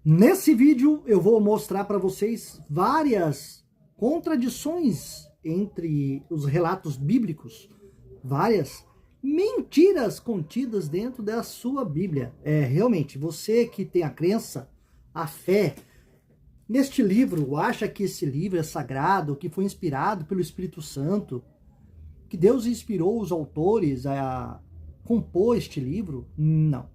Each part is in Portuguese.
Nesse vídeo eu vou mostrar para vocês várias contradições entre os relatos bíblicos, várias mentiras contidas dentro da sua Bíblia. Realmente, você que tem a crença, a fé neste livro, acha que esse livro é sagrado, que foi inspirado pelo Espírito Santo, que Deus inspirou os autores a compor este livro? Não,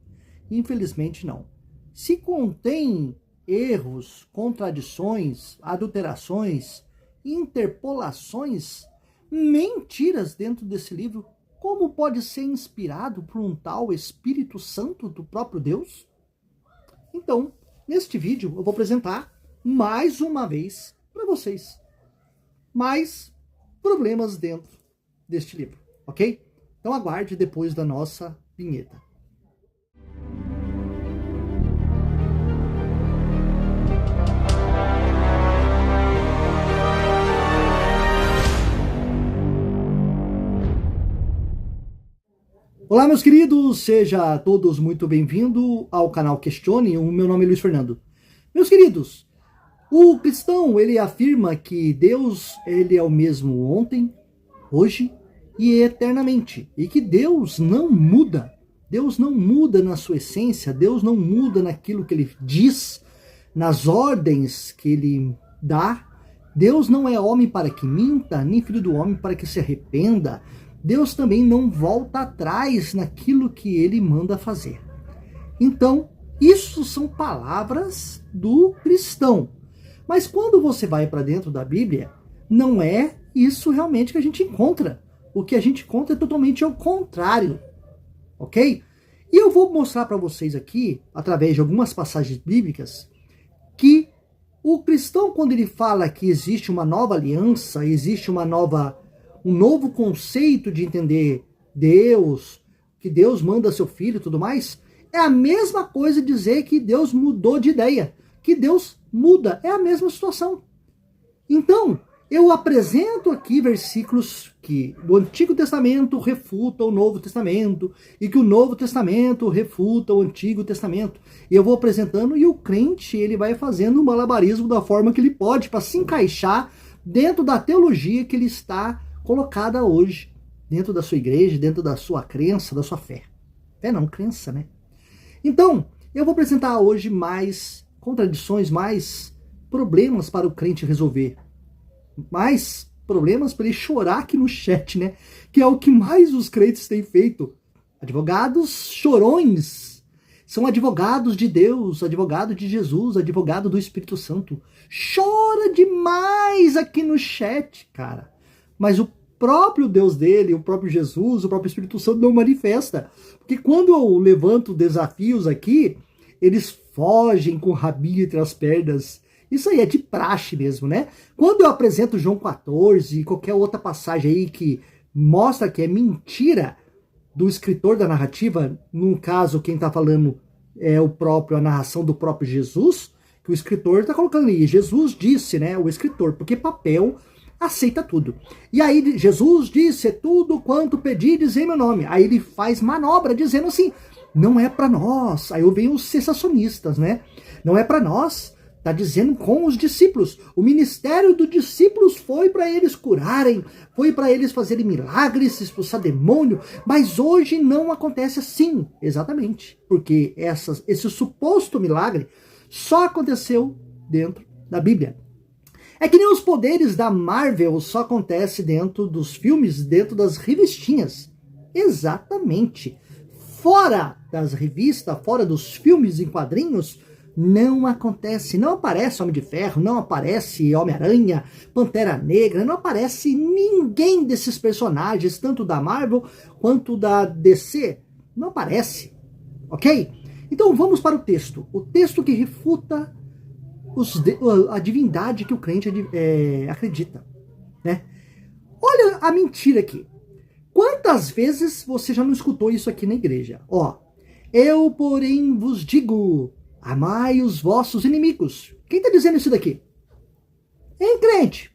infelizmente não. Se contém erros, contradições, adulterações, interpolações, mentiras dentro desse livro, como pode ser inspirado por um tal Espírito Santo do próprio Deus? Então, neste vídeo eu vou apresentar mais uma vez para vocês mais problemas dentro deste livro, ok? Então aguarde depois da nossa vinheta. Olá, meus queridos, sejam todos muito bem-vindos ao canal Questione. O meu nome é Luiz Fernando. Meus queridos, o cristão, ele afirma que Deus, ele é o mesmo ontem, hoje e eternamente. E que Deus não muda. Deus não muda na sua essência, Deus não muda naquilo que ele diz, nas ordens que ele dá. Deus não é homem para que minta, nem filho do homem para que se arrependa. Deus também não volta atrás naquilo que ele manda fazer. Então, isso são palavras do cristão. Mas quando você vai para dentro da Bíblia, não é isso realmente que a gente encontra. O que a gente encontra é totalmente ao contrário. Ok? E eu vou mostrar para vocês aqui, através de algumas passagens bíblicas, que o cristão, quando ele fala que existe uma nova aliança, existe um novo conceito de entender Deus, que Deus manda seu filho e tudo mais, é a mesma coisa dizer que Deus mudou de ideia, que Deus muda, é a mesma situação. Então, eu apresento aqui versículos que o Antigo Testamento refuta o Novo Testamento, e que o Novo Testamento refuta o Antigo Testamento. E eu vou apresentando, e o crente ele vai fazendo um malabarismo da forma que ele pode, para se encaixar dentro da teologia que ele está colocada hoje, dentro da sua igreja, dentro da sua crença, da sua fé. Fé não, crença, né? Então, eu vou apresentar hoje mais contradições, mais problemas para o crente resolver. Mais problemas para ele chorar aqui no chat, né? Que é o que mais os crentes têm feito. Advogados chorões. São advogados de Deus, advogado de Jesus, advogado do Espírito Santo. Chora demais aqui no chat, cara. Mas o próprio Deus dele, o próprio Jesus, o próprio Espírito Santo não manifesta. Porque quando eu levanto desafios aqui, eles fogem com o rabinho entre as pernas. Isso aí é de praxe mesmo, né? Quando eu apresento João 14 e qualquer outra passagem aí que mostra que é mentira do escritor da narrativa, num caso quem está falando é a narração do próprio Jesus, que o escritor está colocando ali. Jesus disse, né? O escritor, porque papel aceita tudo. E aí Jesus disse, tudo quanto pedires em meu nome. Aí ele faz manobra dizendo assim, não é para nós. Aí eu venho os sensacionistas, né? Não é para nós. Tá dizendo com os discípulos. O ministério dos discípulos foi para eles curarem, foi para eles fazerem milagres, expulsar demônio, mas hoje não acontece assim. Exatamente. Porque esse suposto milagre só aconteceu dentro da Bíblia. É que nem os poderes da Marvel só acontece dentro dos filmes, dentro das revistinhas. Exatamente. Fora das revistas, fora dos filmes em quadrinhos, não acontece. Não aparece Homem de Ferro, não aparece Homem-Aranha, Pantera Negra, não aparece ninguém desses personagens, tanto da Marvel quanto da DC. Não aparece. Ok? Então vamos para o texto. O texto que refuta a divindade que o crente acredita, né? Olha a mentira aqui. Quantas vezes você já não escutou isso aqui na igreja? Ó, eu porém vos digo, amai os vossos inimigos. Quem está dizendo isso daqui? Hein, crente?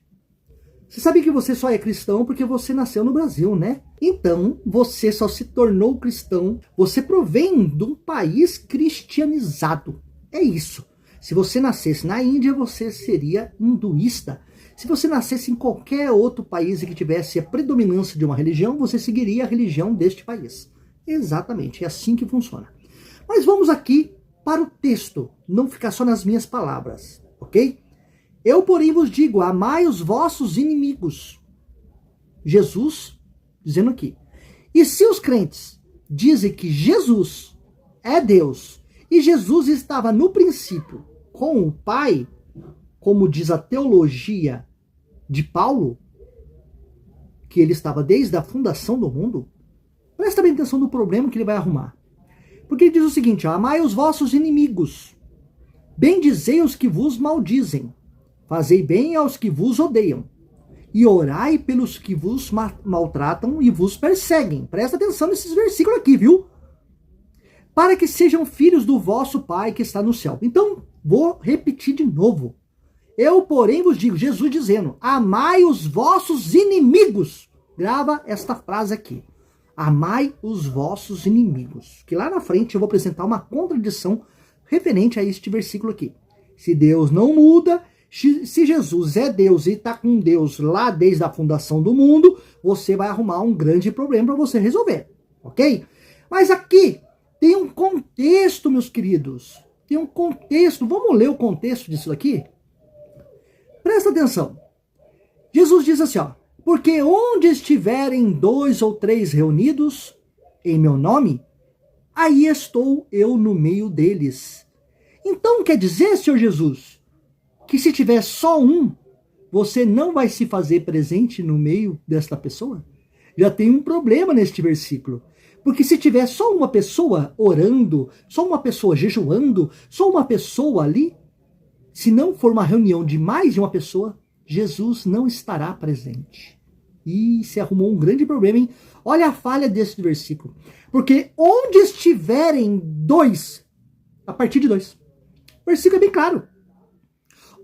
Você sabe que você só é cristão porque você nasceu no Brasil, né? Então, você só se tornou cristão. Você provém de um país cristianizado. É isso. Se você nascesse na Índia, você seria hinduísta. Se você nascesse em qualquer outro país e que tivesse a predominância de uma religião, você seguiria a religião deste país. Exatamente, é assim que funciona. Mas vamos aqui para o texto, não ficar só nas minhas palavras, ok? Eu, porém, vos digo, amai os vossos inimigos. Jesus dizendo aqui. E se os crentes dizem que Jesus é Deus, e Jesus estava no princípio com o Pai, como diz a teologia de Paulo, que ele estava desde a fundação do mundo, presta bem atenção no problema que ele vai arrumar. Porque ele diz o seguinte, amai os vossos inimigos, bendizei os que vos maldizem, fazei bem aos que vos odeiam, e orai pelos que vos maltratam e vos perseguem. Presta atenção nesses versículos aqui, viu? Para que sejam filhos do vosso Pai que está no céu. Então, vou repetir de novo. Eu, porém, vos digo, Jesus dizendo, amai os vossos inimigos. Grava esta frase aqui. Amai os vossos inimigos. Que lá na frente eu vou apresentar uma contradição referente a este versículo aqui. Se Deus não muda, se Jesus é Deus e está com Deus lá desde a fundação do mundo, você vai arrumar um grande problema para você resolver, ok? Mas aqui tem um contexto, meus queridos. Tem um contexto. Vamos ler o contexto disso aqui? Presta atenção. Jesus diz assim, ó. Porque onde estiverem 2 ou 3 reunidos em meu nome, aí estou eu no meio deles. Então quer dizer, Senhor Jesus, que se tiver só um, você não vai se fazer presente no meio desta pessoa? Já tem um problema neste versículo. Porque se tiver só uma pessoa orando, só uma pessoa jejuando, só uma pessoa ali, se não for uma reunião de mais de uma pessoa, Jesus não estará presente. E se arrumou um grande problema, hein? Olha a falha desse versículo. Porque onde estiverem 2, a partir de 2, o versículo é bem claro.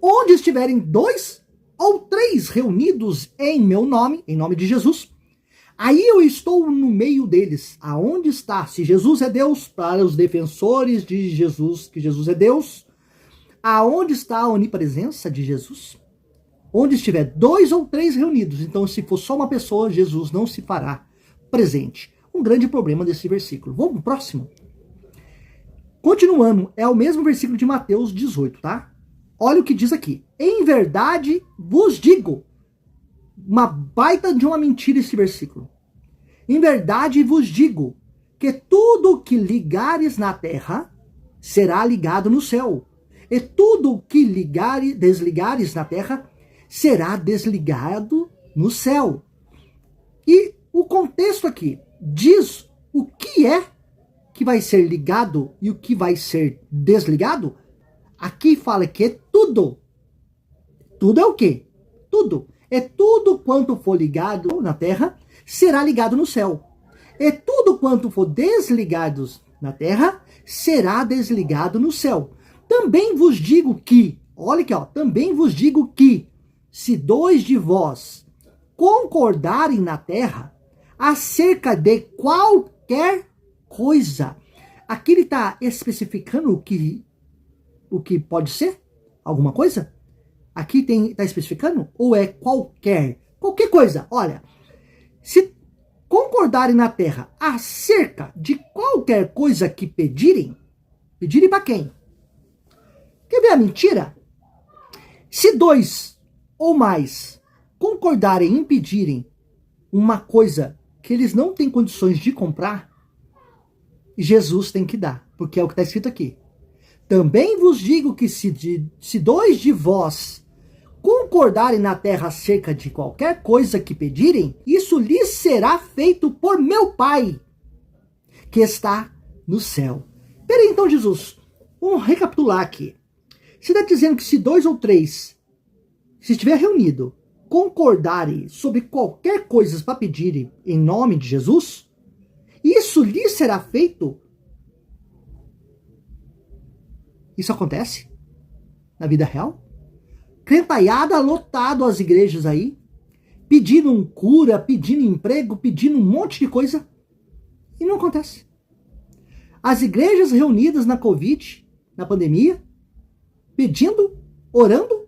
Onde estiverem 2 ou 3 reunidos em meu nome, em nome de Jesus, aí eu estou no meio deles. Aonde está? Se Jesus é Deus, para os defensores de Jesus, que Jesus é Deus, aonde está a onipresença de Jesus? Onde estiver 2 ou 3 reunidos. Então, se for só uma pessoa, Jesus não se fará presente. Um grande problema desse versículo. Vamos pro próximo? Continuando, é o mesmo versículo de Mateus 18, tá? Olha o que diz aqui. Em verdade vos digo. Uma baita de uma mentira esse versículo. Em verdade vos digo que tudo que ligares na terra será ligado no céu. E tudo que desligares na terra será desligado no céu. E o contexto aqui diz o que é que vai ser ligado e o que vai ser desligado. Aqui fala que é tudo. Tudo é o quê? Tudo. É tudo quanto for ligado na terra, será ligado no céu. E tudo quanto for desligado na terra, será desligado no céu. Também vos digo que, olha aqui, ó, também vos digo que, se 2 de vós concordarem na terra, acerca de qualquer coisa, aqui ele está especificando o que pode ser? Alguma coisa? Aqui está especificando? Ou é qualquer coisa? Olha, se concordarem na terra acerca de qualquer coisa que pedirem para quem? Quer ver a mentira? Se 2 ou mais concordarem em pedirem uma coisa que eles não têm condições de comprar, Jesus tem que dar, porque é o que está escrito aqui. Também vos digo que se 2 de vós concordarem na terra acerca de qualquer coisa que pedirem, isso lhes será feito por meu Pai, que está no céu. Peraí, então, Jesus, vamos recapitular aqui. Você está dizendo que se 2 ou 3, se estiver reunido, concordarem sobre qualquer coisa para pedirem em nome de Jesus, isso lhes será feito? Isso acontece na vida real? Crentaiada lotado as igrejas aí, pedindo um cura, pedindo emprego, pedindo um monte de coisa, e não acontece. As igrejas reunidas na Covid, na pandemia, pedindo, orando,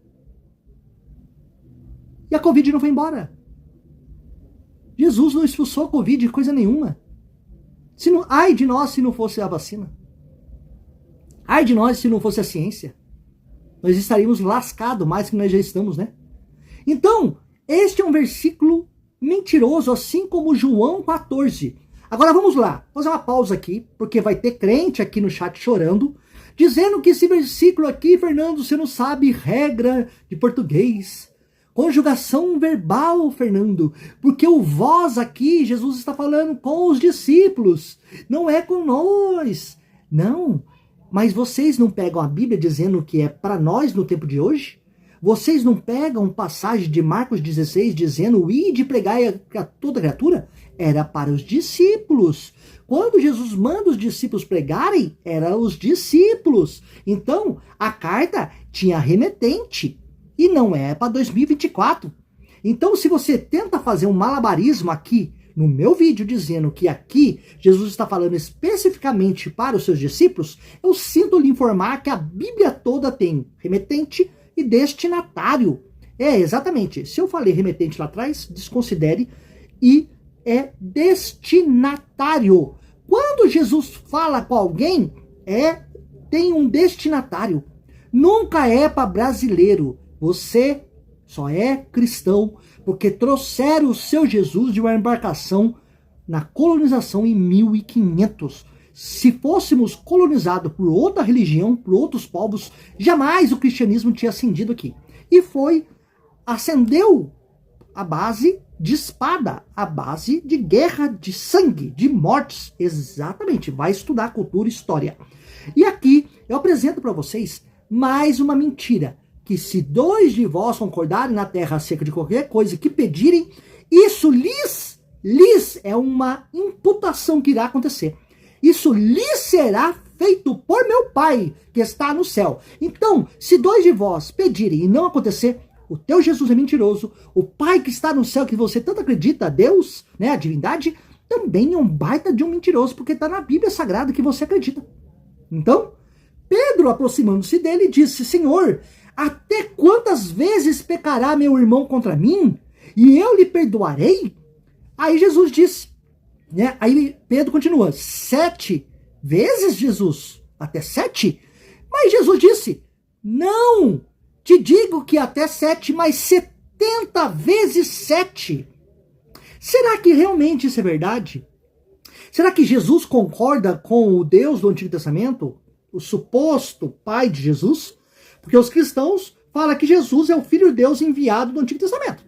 e a Covid não foi embora. Jesus não expulsou a Covid de coisa nenhuma. Ai de nós se não fosse a vacina. Ai de nós se não fosse a ciência. Nós estaríamos lascados mais que nós já estamos, né? Então, este é um versículo mentiroso, assim como João 14. Agora vamos lá, vou fazer uma pausa aqui, porque vai ter crente aqui no chat chorando, dizendo que esse versículo aqui, Fernando, você não sabe regra de português. Conjugação verbal, Fernando, porque o vós aqui, Jesus está falando com os discípulos, não é com nós. Não, mas vocês não pegam a Bíblia dizendo que é para nós no tempo de hoje? Vocês não pegam passagem de Marcos 16 dizendo ide pregar a toda criatura? Era para os discípulos. Quando Jesus manda os discípulos pregarem, era os discípulos. Então, a carta tinha remetente. E não é para 2024. Então, se você tenta fazer um malabarismo aqui no meu vídeo dizendo que aqui Jesus está falando especificamente para os seus discípulos, eu sinto lhe informar que a Bíblia toda tem remetente e destinatário. É, exatamente. Se eu falei remetente lá atrás, desconsidere. E é destinatário. Quando Jesus fala com alguém, tem um destinatário. Nunca é para brasileiro. Você só é cristão porque trouxeram o seu Jesus de uma embarcação na colonização em 1500. Se fôssemos colonizados por outra religião, por outros povos, jamais o cristianismo tinha ascendido aqui. E ascendeu a base de espada, a base de guerra, de sangue, de mortes. Exatamente, vai estudar cultura e história. E aqui eu apresento para vocês mais uma mentira, que se 2 de vós concordarem na terra acerca de qualquer coisa que pedirem, isso lhes é uma imputação que irá acontecer. Isso lhes será feito por meu Pai, que está no céu. Então, se 2 de vós pedirem e não acontecer, o teu Jesus é mentiroso, o Pai que está no céu, que você tanto acredita, Deus, né, a divindade, também é um baita de um mentiroso, porque está na Bíblia Sagrada que você acredita. Então, Pedro, aproximando-se dele, disse, Senhor, até quantas vezes pecará meu irmão contra mim? E eu lhe perdoarei? Aí Jesus disse, né? Aí Pedro continua, 7 vezes, Jesus? Até 7? Mas Jesus disse, não, te digo que até 7, mas 70 vezes 7. Será que realmente isso é verdade? Será que Jesus concorda com o Deus do Antigo Testamento? O suposto pai de Jesus? Porque os cristãos falam que Jesus é o Filho de Deus enviado do Antigo Testamento.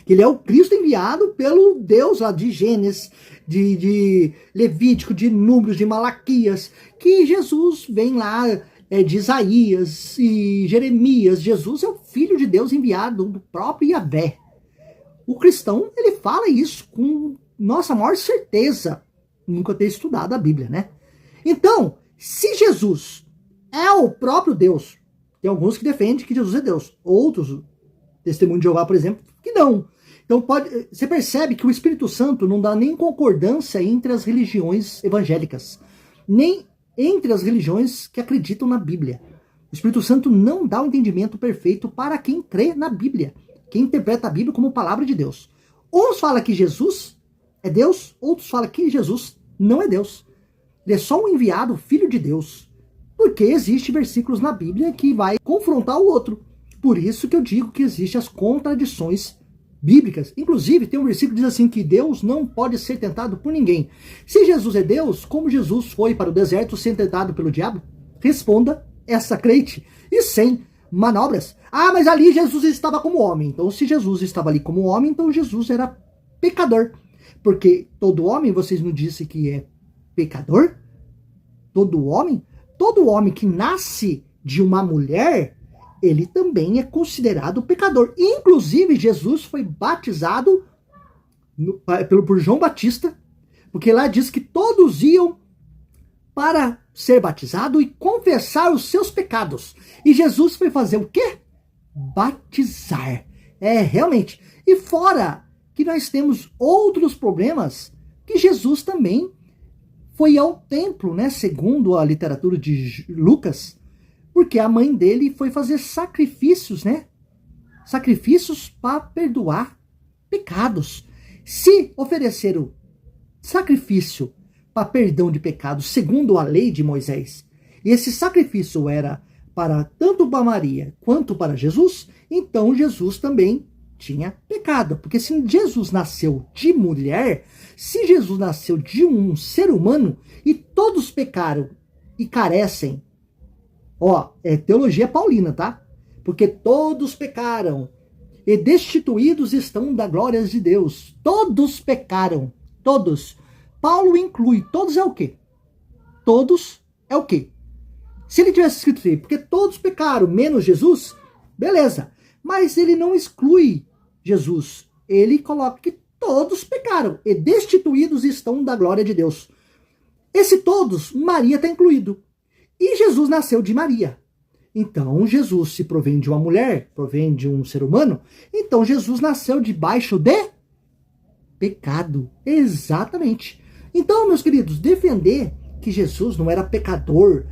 Ele é o Cristo enviado pelo Deus lá de Gênesis, de Levítico, de Números, de Malaquias, que Jesus vem lá de Isaías e Jeremias. Jesus é o Filho de Deus enviado do próprio Yahvé. O cristão, ele fala isso com nossa maior certeza, nunca ter estudado a Bíblia, né? Então, se Jesus é o próprio Deus, tem alguns que defendem que Jesus é Deus, outros, Testemunho de Jeová, por exemplo, que não. Então você percebe que o Espírito Santo não dá nem concordância entre as religiões evangélicas, nem entre as religiões que acreditam na Bíblia. O Espírito Santo não dá o entendimento perfeito para quem crê na Bíblia, quem interpreta a Bíblia como palavra de Deus. Uns falam que Jesus é Deus, outros falam que Jesus não é Deus. Ele é só um enviado, filho de Deus. Porque existem versículos na Bíblia que vai confrontar o outro. Por isso que eu digo que existem as contradições bíblicas. Inclusive, tem um versículo que diz assim, que Deus não pode ser tentado por ninguém. Se Jesus é Deus, como Jesus foi para o deserto ser tentado pelo diabo? Responda essa crente. E sem manobras. Ah, mas ali Jesus estava como homem. Então, se Jesus estava ali como homem, então Jesus era pecador. Porque todo homem, vocês não disseram que é pecador? Todo homem que nasce de uma mulher, ele também é considerado pecador. Inclusive, Jesus foi batizado por João Batista, porque lá diz que todos iam para ser batizado e confessar os seus pecados. E Jesus foi fazer o quê? Batizar. É, realmente. E fora que nós temos outros problemas, que Jesus também foi ao templo, né, segundo a literatura de Lucas, Porque a mãe dele foi fazer sacrifícios, né? Sacrifícios para perdoar pecados. Se ofereceram sacrifício para perdão de pecados, segundo a lei de Moisés, e esse sacrifício era para tanto para Maria quanto para Jesus, então Jesus também tinha pecado. Porque se Jesus nasceu de mulher, se Jesus nasceu de um ser humano e todos pecaram e carecem, é teologia paulina, tá? Porque todos pecaram e destituídos estão da glória de Deus. Todos pecaram, todos. Paulo inclui, todos é o quê? Todos é o quê? Se ele tivesse escrito assim, porque todos pecaram, menos Jesus, beleza. Mas ele não exclui Jesus. Ele coloca que todos pecaram e destituídos estão da glória de Deus. Esse todos, Maria está incluído. E Jesus nasceu de Maria. Então, Jesus se provém de uma mulher, provém de um ser humano, então Jesus nasceu debaixo de pecado. Exatamente. Então, meus queridos, defender que Jesus não era pecador,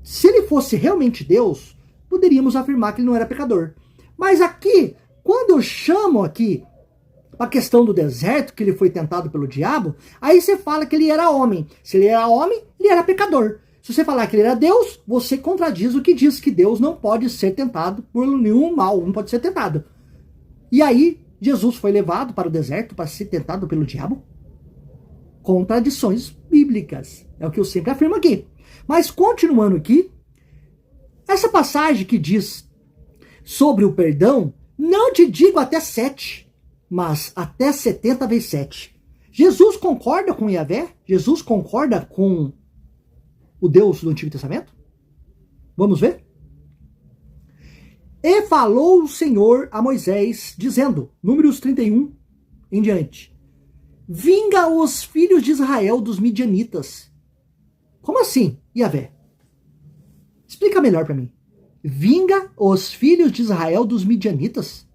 se ele fosse realmente Deus, poderíamos afirmar que ele não era pecador. Mas aqui, quando eu chamo aqui a questão do deserto, que ele foi tentado pelo diabo, aí você fala que ele era homem. Se ele era homem, ele era pecador. Se você falar que ele era Deus, você contradiz o que diz que Deus não pode ser tentado por nenhum mal, não pode ser tentado. E aí, Jesus foi levado para o deserto para ser tentado pelo diabo? Contradições bíblicas. É o que eu sempre afirmo aqui. Mas continuando aqui, essa passagem que diz sobre o perdão, não te digo até 7, mas até 70 vezes 7. Jesus concorda com Yahvé? Jesus concorda com o Deus do Antigo Testamento? Vamos ver? E falou o Senhor a Moisés, dizendo, Números 31 em diante, vinga os filhos de Israel dos midianitas. Como assim, Yahvé? Explica melhor para mim. Vinga os filhos de Israel dos midianitas?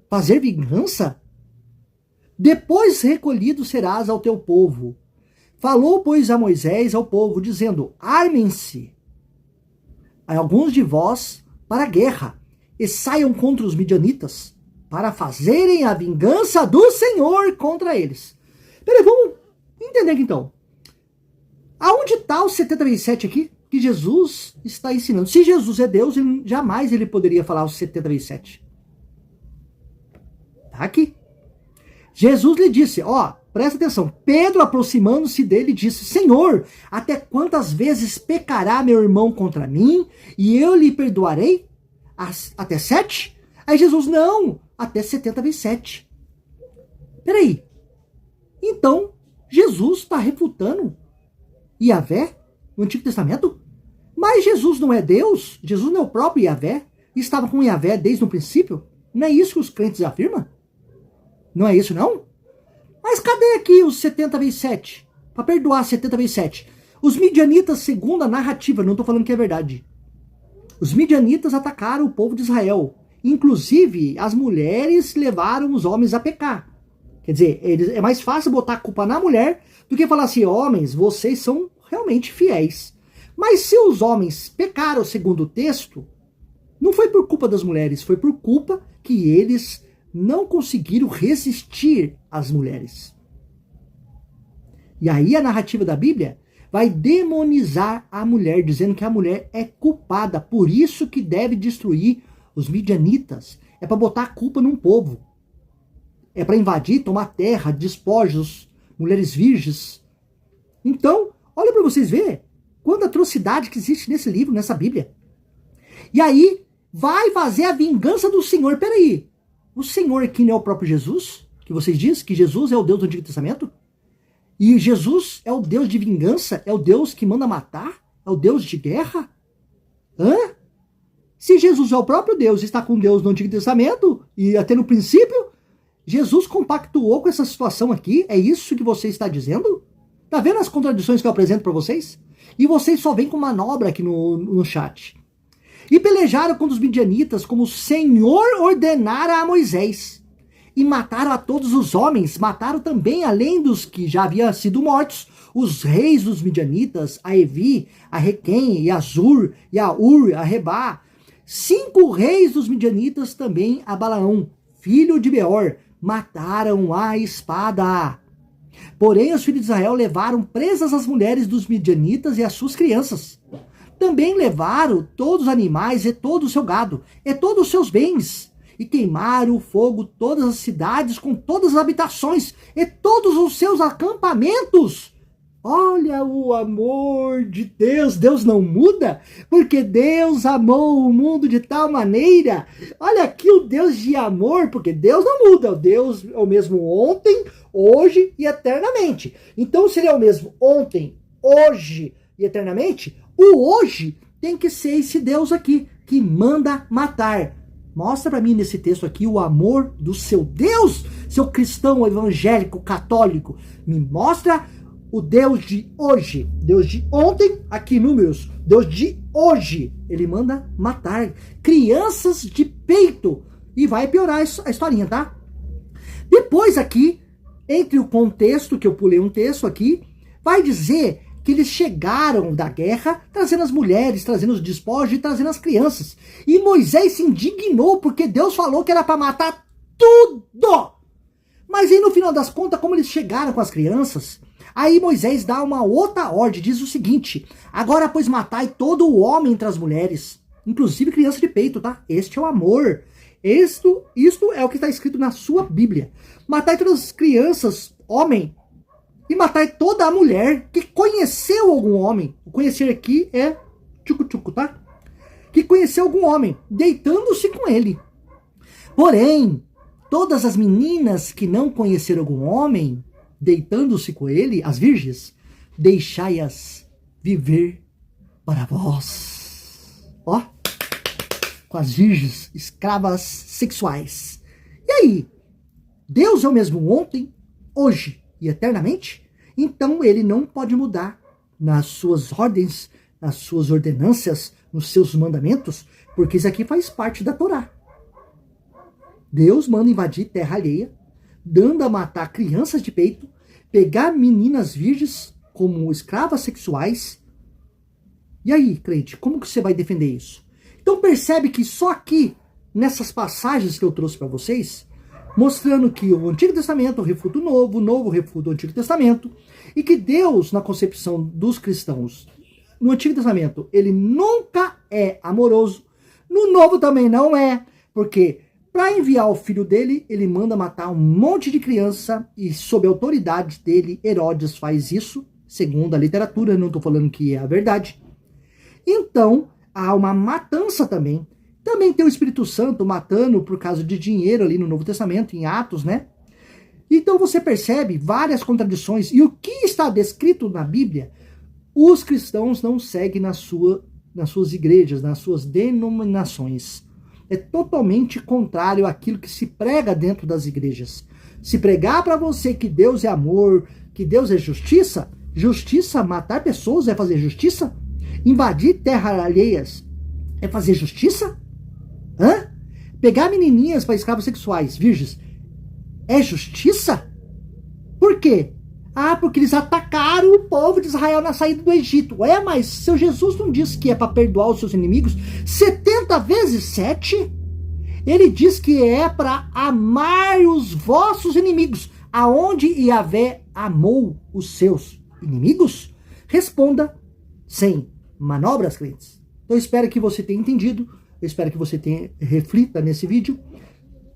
Fazer vingança? Depois recolhido serás ao teu povo. Falou, pois, a Moisés ao povo, dizendo, armem-se alguns de vós para a guerra, e saiam contra os midianitas, para fazerem a vingança do Senhor contra eles. Peraí, vamos entender aqui então. Aonde está o 70 vezes 7 aqui? Que Jesus está ensinando. Se Jesus é Deus, jamais ele poderia falar os 70 vezes 7. Tá aqui. Jesus lhe disse, presta atenção, Pedro aproximando-se dele disse, Senhor, até quantas vezes pecará meu irmão contra mim e eu lhe perdoarei? Até 7? Aí Jesus, não, até 70 vezes 7. Peraí, então Jesus está refutando Yahvé no Antigo Testamento? Mas Jesus não é Deus? Jesus não é o próprio Yahvé? Estava com Yahvé desde o princípio? Não é isso que os crentes afirmam? Não é isso, não? Mas cadê aqui os 70 vezes 7? Para perdoar 70 vezes 7. Os midianitas, segundo a narrativa, não estou falando que é verdade. Os midianitas atacaram o povo de Israel. Inclusive, as mulheres levaram os homens a pecar. Quer dizer, é mais fácil botar a culpa na mulher do que falar assim, homens, vocês são realmente fiéis. Mas se os homens pecaram, segundo o texto, não foi por culpa das mulheres, foi por culpa que eles não conseguiram resistir às mulheres. E aí a narrativa da Bíblia vai demonizar a mulher, dizendo que a mulher é culpada, por isso que deve destruir os midianitas. É para botar a culpa num povo. É para invadir, tomar terra, despojos, mulheres virgens. Então, olha para vocês verem quanta atrocidade que existe nesse livro, nessa Bíblia. E aí, vai fazer a vingança do Senhor. Peraí, o Senhor aqui não é o próprio Jesus? Que vocês dizem que Jesus é o Deus do Antigo Testamento? E Jesus é o Deus de vingança? É o Deus que manda matar? É o Deus de guerra? Hã? Se Jesus é o próprio Deus e está com Deus no Antigo Testamento, e até no princípio, Jesus compactuou com essa situação aqui? É isso que você está dizendo? Tá vendo as contradições que eu apresento para vocês? E vocês só vêm com manobra aqui no chat. E pelejaram contra os midianitas como o Senhor ordenara a Moisés. e mataram a todos os homens, mataram também, além dos que já haviam sido mortos, os reis dos midianitas, a Evi, a Requem, e a Zur, e a Ur, a Rebá. 5 reis dos midianitas também a Balaão, filho de Beor, mataram a espada. Porém, os filhos de Israel levaram presas as mulheres dos midianitas e as suas crianças. Também levaram todos os animais e todo o seu gado, e todos os seus bens, e queimaram o fogo todas as cidades com todas as habitações, e todos os seus acampamentos. Olha o amor de Deus, Deus não muda, porque Deus amou o mundo de tal maneira. Olha aqui o Deus de amor, porque Deus não muda, o Deus é o mesmo ontem, hoje e eternamente. Então, se ele é o mesmo ontem, hoje e eternamente, o hoje tem que ser esse Deus aqui, que manda matar. Mostra para mim nesse texto aqui o amor do seu Deus, seu cristão evangélico católico. Me mostra o Deus de hoje, Deus de ontem, aqui números, Deus de hoje, ele manda matar crianças de peito, e vai piorar a historinha, tá? Depois aqui, entre o contexto, que eu pulei um texto aqui, vai dizer que eles chegaram da guerra trazendo as mulheres, trazendo os despojos e trazendo as crianças, e Moisés se indignou, porque Deus falou que era para matar tudo, mas aí no final das contas, como eles chegaram com as crianças, aí Moisés dá uma outra ordem, diz o seguinte: agora, pois, matai todo o homem entre as mulheres, inclusive criança de peito, tá? Este é o amor. Isto é o que está escrito na sua Bíblia. Matai todas as crianças, homem, e matai toda a mulher que conheceu algum homem. O conhecer aqui é tchucu-tchucu, tá? Que conheceu algum homem, deitando-se com ele. Porém, todas as meninas que não conheceram algum homem, deitando-se com ele, as virgens, deixai-as viver para vós. Ó, com as virgens, escravas sexuais. E aí, Deus é o mesmo ontem, hoje e eternamente? Então ele não pode mudar nas suas ordens, nas suas ordenâncias, nos seus mandamentos, porque isso aqui faz parte da Torá. Deus manda invadir terra alheia, dando a matar crianças de peito, pegar meninas virgens como escravas sexuais. E aí, crente, como que você vai defender isso? Então percebe que só aqui, nessas passagens que eu trouxe para vocês, mostrando que o Antigo Testamento refuta o Novo refuta o Antigo Testamento, e que Deus, na concepção dos cristãos, no Antigo Testamento, ele nunca é amoroso, no Novo também não é, porque para enviar o filho dele, ele manda matar um monte de criança, e sob a autoridade dele, Herodes faz isso, segundo a literatura, não estou falando que é a verdade. Então, há uma matança também. Também tem o Espírito Santo matando por causa de dinheiro ali no Novo Testamento, em Atos, né? Então você percebe várias contradições. E o que está descrito na Bíblia, os cristãos não seguem nas suas igrejas, nas suas denominações. É totalmente contrário àquilo que se prega dentro das igrejas. Se pregar para você que Deus é amor, que Deus é justiça, matar pessoas é fazer justiça? Invadir terras alheias é fazer justiça? Hã? Pegar menininhas para escravos sexuais, virgens, é justiça? Por quê? Ah, porque eles atacaram o povo de Israel na saída do Egito. Mas seu Jesus não disse que é para perdoar os seus inimigos 70 vezes 7? Ele diz que é para amar os vossos inimigos. Aonde Yahvé amou os seus inimigos? Responda sem manobras, crentes. Então eu espero que você tenha entendido. Eu espero que você reflita nesse vídeo.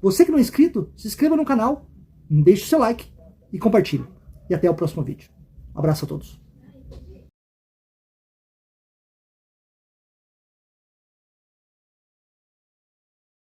Você que não é inscrito, se inscreva no canal, deixe o seu like e compartilhe. E até o próximo vídeo. Um abraço a todos.